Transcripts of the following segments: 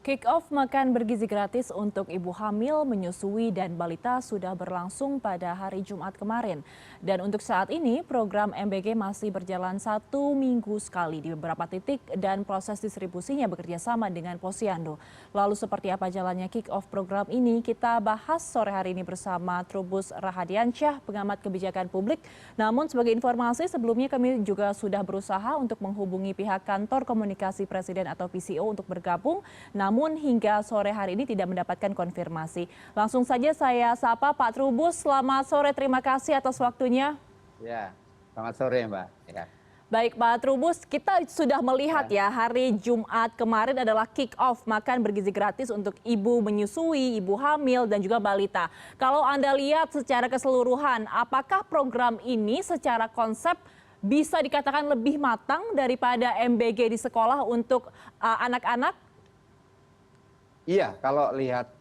Kick-off makan bergizi gratis untuk ibu hamil, menyusui, dan balita sudah berlangsung pada hari Jumat kemarin. Dan untuk saat ini, program MBG masih berjalan 1 minggu sekali di beberapa titik dan proses distribusinya bekerja sama dengan Posyandu. Lalu seperti apa jalannya kick-off program ini, kita bahas sore hari ini bersama Trubus Rahadiansyah, pengamat kebijakan publik. Namun sebagai informasi, sebelumnya kami juga sudah berusaha untuk menghubungi pihak kantor komunikasi Presiden atau PCO untuk bergabung. Namun hingga sore hari ini tidak mendapatkan konfirmasi. Langsung saja saya sapa Pak Trubus. Selamat sore, terima kasih atas waktunya. Ya, selamat sore Mbak. Ya. Baik Pak Trubus, kita sudah melihat ya hari Jumat kemarin adalah kick-off makan bergizi gratis untuk ibu menyusui, ibu hamil, dan juga balita. Kalau Anda lihat secara keseluruhan, apakah program ini secara konsep bisa dikatakan lebih matang daripada MBG di sekolah untuk anak-anak? Iya, kalau lihat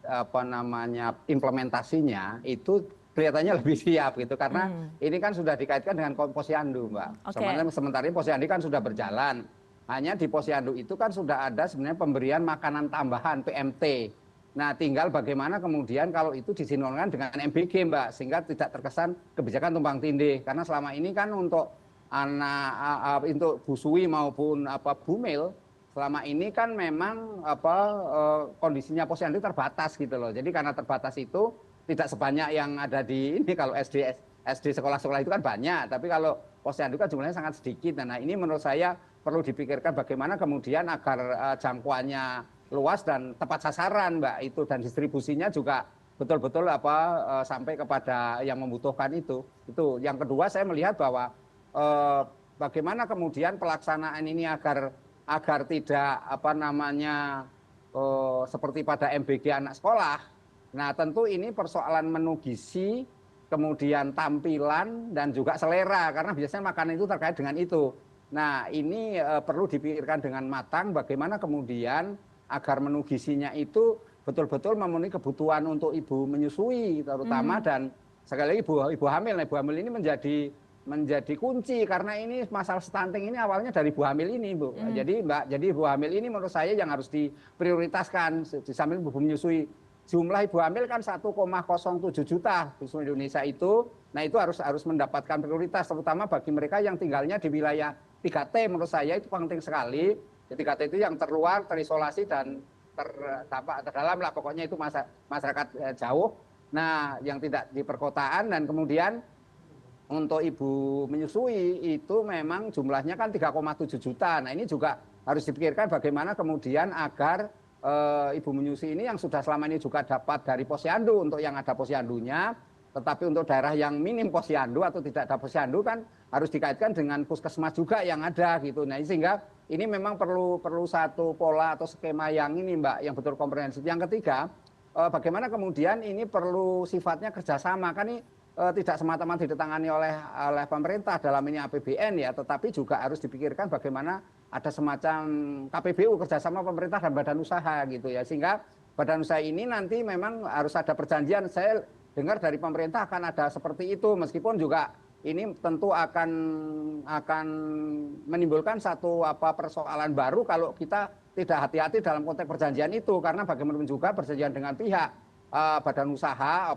implementasinya itu kelihatannya lebih siap gitu karena ini kan sudah dikaitkan dengan Posyandu, Mbak. Okay. Sementara ini Posyandu kan sudah berjalan. Hanya di Posyandu itu kan sudah ada sebenarnya pemberian makanan tambahan PMT. Nah, tinggal bagaimana kemudian kalau itu disinonimkan dengan MBG, Mbak, sehingga tidak terkesan kebijakan tumpang tindih. Karena selama ini kan untuk anak untuk busui maupun bumil selama ini kan memang kondisinya Posyandu terbatas gitu loh. Jadi karena terbatas itu tidak sebanyak yang ada di ini. Kalau SD sekolah-sekolah itu kan banyak, tapi kalau Posyandu kan jumlahnya sangat sedikit. Nah, ini menurut saya perlu dipikirkan bagaimana kemudian agar jangkauannya luas dan tepat sasaran, Mbak, itu, dan distribusinya juga betul-betul sampai kepada yang membutuhkan itu. Itu yang kedua, saya melihat bahwa bagaimana kemudian pelaksanaan ini agar tidak seperti pada MBG anak sekolah. Nah, tentu ini persoalan menu gizi, kemudian tampilan dan juga selera, karena biasanya makanan itu terkait dengan itu. Nah, ini perlu dipikirkan dengan matang bagaimana kemudian agar menu gizinya itu betul-betul memenuhi kebutuhan untuk ibu menyusui terutama, dan sekali lagi ibu hamil. Nah, ibu hamil ini menjadi kunci karena ini masalah stunting ini awalnya dari ibu hamil ini, Bu. Jadi ibu hamil ini menurut saya yang harus diprioritaskan di samping ibu menyusui. Jumlah ibu hamil kan 1,07 juta di seluruh Indonesia itu. Nah, itu harus mendapatkan prioritas terutama bagi mereka yang tinggalnya di wilayah 3T. Menurut saya itu penting sekali. 3T itu yang terluar, terisolasi, dan terdampak terdalam lah, pokoknya itu masyarakat jauh. Nah, yang tidak di perkotaan. Dan kemudian untuk ibu menyusui itu memang jumlahnya kan 3,7 juta. Nah, ini juga harus dipikirkan bagaimana kemudian agar ibu menyusui ini yang sudah selama ini juga dapat dari Posyandu untuk yang ada Posyandunya, tetapi untuk daerah yang minim Posyandu atau tidak ada Posyandu kan harus dikaitkan dengan puskesmas juga yang ada gitu. Nah, sehingga ini memang perlu satu pola atau skema yang ini, Mbak, yang betul komprehensif. Yang ketiga, bagaimana kemudian ini perlu sifatnya kerjasama. Kan ini tidak semata-mata ditangani oleh pemerintah dalam ini APBN ya, tetapi juga harus dipikirkan bagaimana ada semacam KPBU, kerjasama pemerintah dan badan usaha gitu ya, sehingga badan usaha ini nanti memang harus ada perjanjian. Saya dengar dari pemerintah akan ada seperti itu, meskipun juga ini tentu akan menimbulkan satu persoalan baru kalau kita tidak hati-hati dalam konteks perjanjian itu, karena bagaimanapun juga perjanjian dengan pihak badan usaha,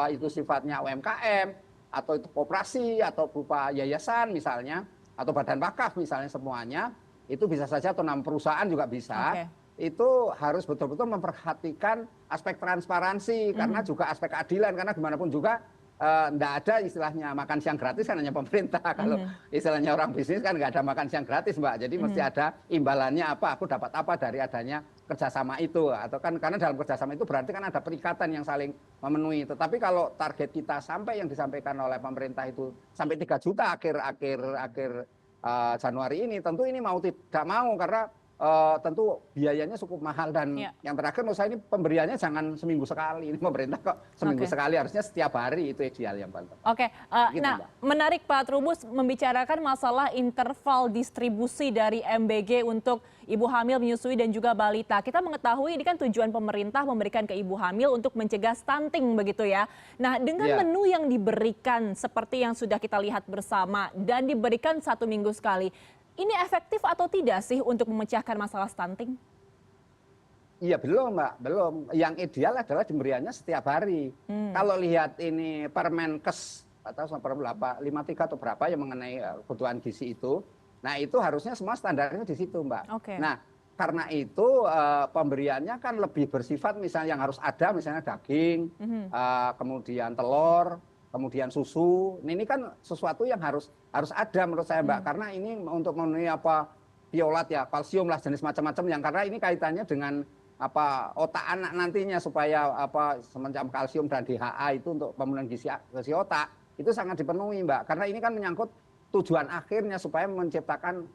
itu sifatnya UMKM atau itu koperasi atau berupa yayasan misalnya atau badan wakaf misalnya, semuanya itu bisa saja, atau nama perusahaan juga bisa. Itu harus betul-betul memperhatikan aspek transparansi karena juga aspek keadilan, karena gimana pun juga enggak ada istilahnya makan siang gratis kan hanya pemerintah. Kalau istilahnya orang bisnis kan nggak ada makan siang gratis, Mbak. Jadi mesti ada imbalannya, aku dapat apa dari adanya kerjasama itu, atau kan karena dalam kerjasama itu berarti kan ada perikatan yang saling memenuhi. Tetapi kalau target kita sampai yang disampaikan oleh pemerintah itu sampai 3 juta akhir Januari ini, tentu ini mau tidak mau karena tentu biayanya cukup mahal. Dan yang terakhir menurut saya ini pemberiannya jangan seminggu sekali. Ini pemerintah kok seminggu sekali, harusnya setiap hari, itu ideal yang paling. Gitu, nah, Mbak. Menarik Pak Trubus membicarakan masalah interval distribusi dari MBG untuk ibu hamil, menyusui, dan juga balita. Kita mengetahui ini kan tujuan pemerintah memberikan ke ibu hamil untuk mencegah stunting begitu ya. Nah, dengan menu yang diberikan seperti yang sudah kita lihat bersama dan diberikan 1 minggu sekali, ini efektif atau tidak sih untuk memecahkan masalah stunting? Iya belum Mbak, belum. Yang ideal adalah pemberiannya setiap hari. Kalau lihat ini Permenkes atau berapa 53 atau berapa yang mengenai kebutuhan gizi itu, nah itu harusnya semua standarnya di situ Mbak. Oke. Nah karena itu pemberiannya kan lebih bersifat misalnya yang harus ada misalnya daging, kemudian telur, kemudian susu. Ini kan sesuatu yang harus ada menurut saya Mbak, karena ini untuk memenuhi apa fiolat ya, kalsium lah jenis macam-macam yang karena ini kaitannya dengan apa otak anak nantinya supaya apa semacam kalsium dan DHA itu untuk pemenuhan gizi otak itu sangat dipenuhi Mbak, karena ini kan menyangkut tujuan akhirnya supaya menciptakan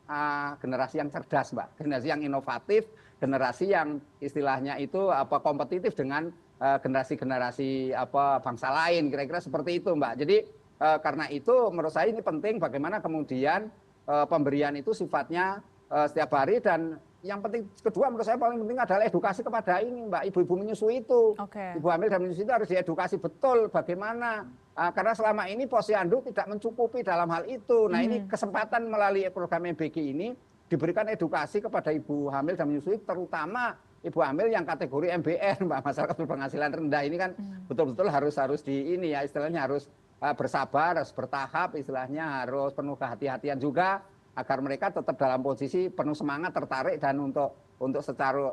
generasi yang cerdas Mbak, generasi yang inovatif, generasi yang istilahnya itu apa kompetitif dengan generasi-generasi apa bangsa lain, kira-kira seperti itu Mbak. Jadi karena itu menurut saya ini penting bagaimana kemudian pemberian itu sifatnya setiap hari, dan yang penting kedua menurut saya paling penting adalah edukasi kepada ini Mbak, ibu-ibu menyusui itu. Ibu hamil dan menyusui itu harus diedukasi betul bagaimana, karena selama ini posyandu tidak mencukupi dalam hal itu. Nah ini kesempatan melalui program MBG ini diberikan edukasi kepada ibu hamil dan menyusui, terutama ibu hamil yang kategori MBR Mbak, masyarakat berpenghasilan rendah ini kan betul-betul harus di ini ya istilahnya harus bersabar, harus bertahap, istilahnya harus penuh kehati-hatian juga agar mereka tetap dalam posisi penuh semangat, tertarik dan untuk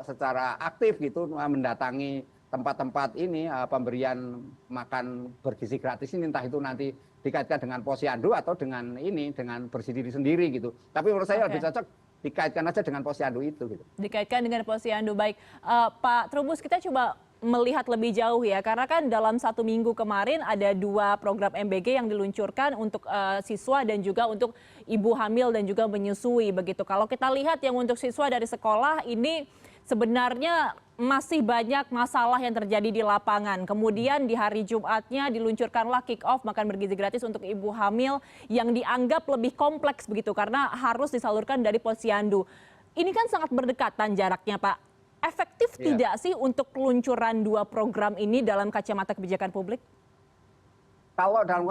secara aktif gitu mendatangi tempat-tempat ini pemberian makan bergizi gratis ini, entah itu nanti dikaitkan dengan posyandu atau dengan bersih diri sendiri gitu. Tapi menurut saya lebih cocok dikaitkan aja dengan posyandu itu gitu. Dikaitkan dengan posyandu, baik. Pak Trubus, kita coba melihat lebih jauh ya, karena kan dalam 1 minggu kemarin ada 2 program MBG yang diluncurkan untuk siswa dan juga untuk ibu hamil dan juga menyusui begitu. Kalau kita lihat yang untuk siswa dari sekolah ini sebenarnya masih banyak masalah yang terjadi di lapangan. Kemudian di hari Jumatnya diluncurkanlah kick off makan bergizi gratis untuk ibu hamil yang dianggap lebih kompleks begitu karena harus disalurkan dari posyandu. Ini kan sangat berdekatan jaraknya Pak. Efektif tidak sih untuk peluncuran 2 program ini dalam kacamata kebijakan publik? Kalau dalam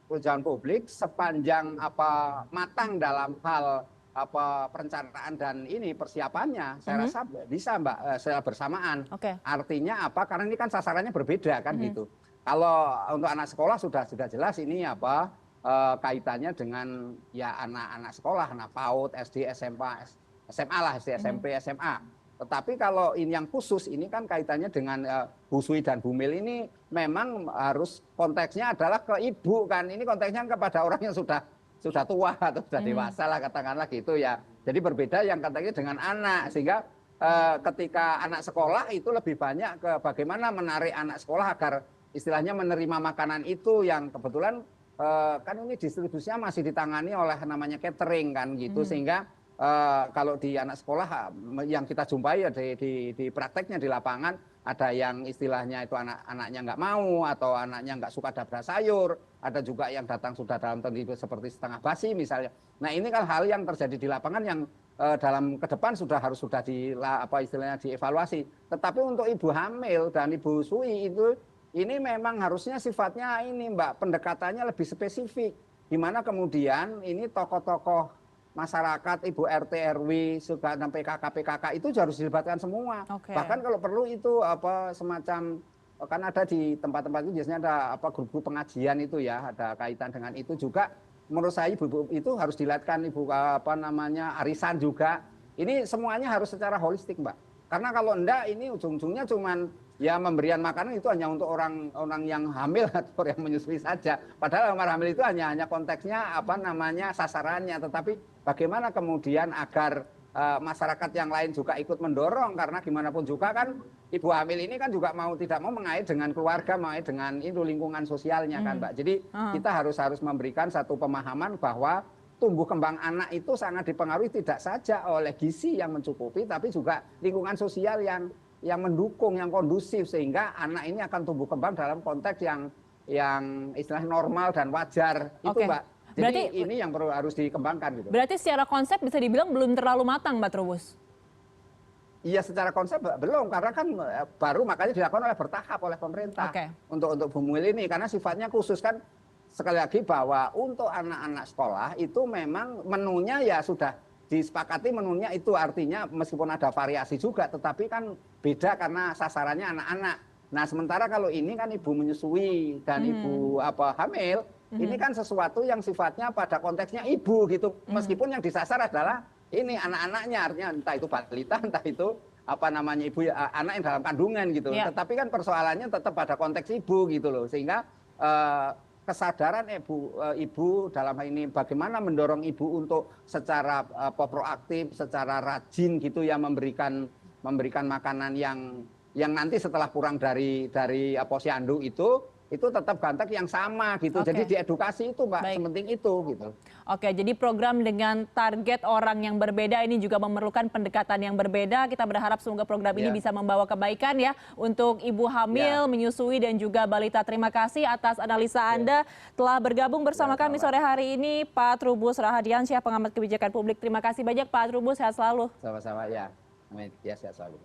kebijakan publik sepanjang apa matang dalam hal apa perencanaan dan ini persiapannya, saya rasa bisa Mbak secara bersamaan. Artinya apa? Karena ini kan sasarannya berbeda kan gitu. Kalau untuk anak sekolah sudah jelas ini apa kaitannya dengan ya anak-anak sekolah, anak PAUD, SD, SMA lah, SD, SMP, SMA. Tetapi kalau ini yang khusus ini kan kaitannya dengan busui dan bumil ini memang harus konteksnya adalah ke ibu kan. Ini konteksnya kepada orang yang sudah tua atau sudah dewasa lah katakanlah gitu ya. Jadi berbeda yang katanya dengan anak, sehingga ketika anak sekolah itu lebih banyak ke bagaimana menarik anak sekolah agar istilahnya menerima makanan itu yang kebetulan kan ini distribusinya masih ditangani oleh namanya catering kan gitu, sehingga kalau di anak sekolah yang kita jumpai ya di prakteknya di lapangan ada yang istilahnya itu anaknya nggak mau atau anaknya nggak suka dabra sayur, ada juga yang datang sudah dalam kondisi seperti setengah basi misalnya. Nah ini kan hal yang terjadi di lapangan yang dalam ke depan sudah istilahnya dievaluasi. Tetapi untuk ibu hamil dan ibu sui itu ini memang harusnya sifatnya ini Mbak, pendekatannya lebih spesifik. Di mana kemudian ini tokoh-tokoh masyarakat, ibu RT, RW, juga sampai PKK itu harus dilibatkan semua. Bahkan kalau perlu itu apa semacam kan ada di tempat-tempat itu biasanya ada apa grup-grup pengajian itu ya, ada kaitan dengan itu juga. Menurut saya ibu-ibu itu harus dilihatkan ibu apa namanya arisan juga. Ini semuanya harus secara holistik Mbak. Karena kalau enggak ini ujung-ujungnya cuman ya memberian makanan itu hanya untuk orang yang hamil atau yang menyusui saja. Padahal orang hamil itu hanya konteksnya apa namanya sasarannya, tetapi bagaimana kemudian agar masyarakat yang lain juga ikut mendorong, karena gimana pun juga kan ibu hamil ini kan juga mau tidak mau mengait dengan keluarga, mengait dengan itu lingkungan sosialnya kan Mbak. Jadi kita harus memberikan satu pemahaman bahwa tumbuh kembang anak itu sangat dipengaruhi tidak saja oleh gizi yang mencukupi, tapi juga lingkungan sosial yang mendukung, yang kondusif, sehingga anak ini akan tumbuh kembang dalam konteks yang istilahnya normal dan wajar itu Mbak. Jadi berarti, ini yang harus dikembangkan gitu. Berarti secara konsep bisa dibilang belum terlalu matang Mbak Trubus? Iya secara konsep belum, karena kan baru makanya dilakukan oleh bertahap oleh pemerintah untuk bumil ini, karena sifatnya khusus kan. Sekali lagi bahwa untuk anak-anak sekolah itu memang menunya ya sudah disepakati menunya itu, artinya meskipun ada variasi juga, tetapi kan beda karena sasarannya anak-anak. Nah sementara kalau ini kan ibu menyusui dan ibu hamil, ini kan sesuatu yang sifatnya pada konteksnya ibu gitu, meskipun yang disasar adalah ini anak-anaknya, artinya entah itu balita, entah itu ibu anak yang dalam kandungan gitu. Tetapi kan persoalannya tetap pada konteks ibu gitu loh, sehingga kesadaran ibu dalam hal ini bagaimana mendorong ibu untuk secara proaktif, secara rajin gitu ya memberikan makanan yang nanti setelah kurang dari posyandu itu tetap gantek yang sama gitu. Jadi diedukasi itu Mbak, sepenting itu gitu. Oke, jadi program dengan target orang yang berbeda ini juga memerlukan pendekatan yang berbeda. Kita berharap semoga program ini bisa membawa kebaikan ya untuk ibu hamil, menyusui dan juga balita. Terima kasih atas analisa Anda telah bergabung bersama kami sore hari ini, Pak Trubus Rahadiansyah, pengamat kebijakan publik. Terima kasih banyak Pak Trubus, sehat selalu. Sama-sama ya. Amin. Ya, sehat selalu.